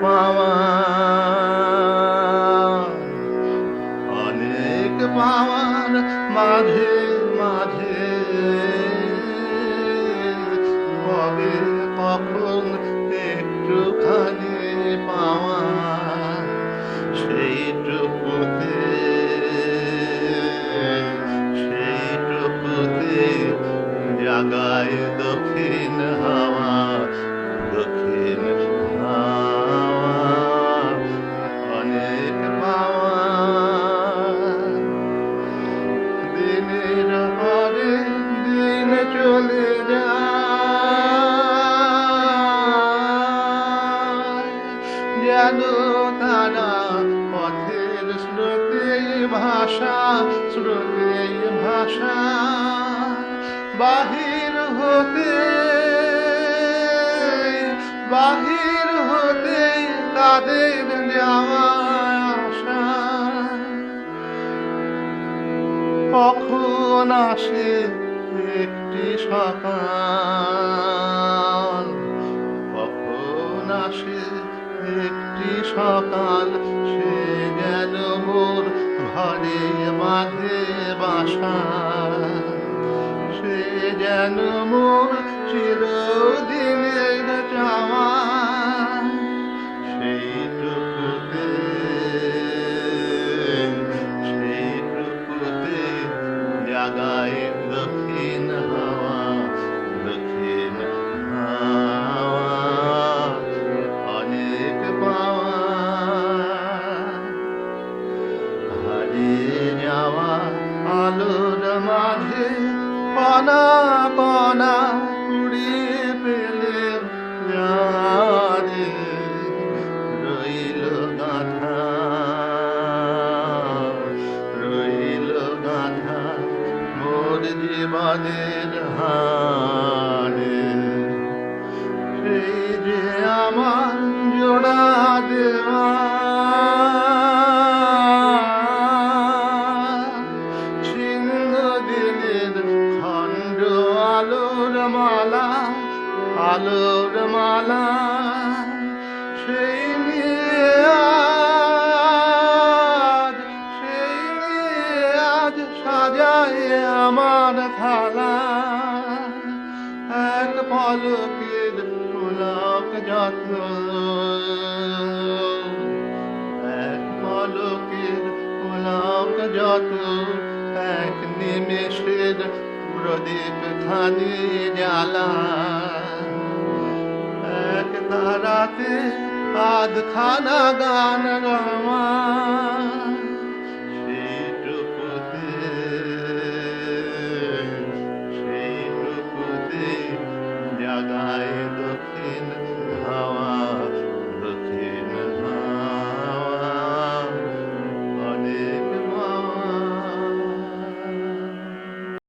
পাওয়া, অনেক পাওয়ার মাঝে মাঝে কবে কখন একটুখানি পাওয়া, সেইটুকুতে জাগায় দক্ষিণ হাওয়া, দক্ষিণ হাওয়া। অনেক পাওয়া দিনের পরে দিন চলে যায়, যেন তারা পথের স্রোতে ভাষা, স্রোতে ভাষা। বাহির হতে তাদের যাওয়া আসা, কখন আসে একটি সকাল, কখন আসে একটি সকাল, সে যেন মোর ঘরে বাঁধে বাসা, সে যেন মোর চিরদিনের চাওয়া, সেইটুকুতে জাগায় দক্ষিণ হাওয়া, দক্ষিণ হাওয়া। অনেক পাওয়া হারিয়ে যাওয়া আলোর মাঝে কণা কণা কুড়িয়ে পেলে যারে রইল গাঁথা, রইল গাঁথা মোর জীবনের হারে। সেই যে আমার জোড়া দেওয়া আলোর মালা, আলোর মালা, সেই নিয়ে আজ সাজায় আমার থালা। এক পলকের পুলক যত, এক পলকের পুলক যত, এক নিমেষের প্রদীপ খানি জ্বালা, এক তারাতে আধখানা গান গাওয়া।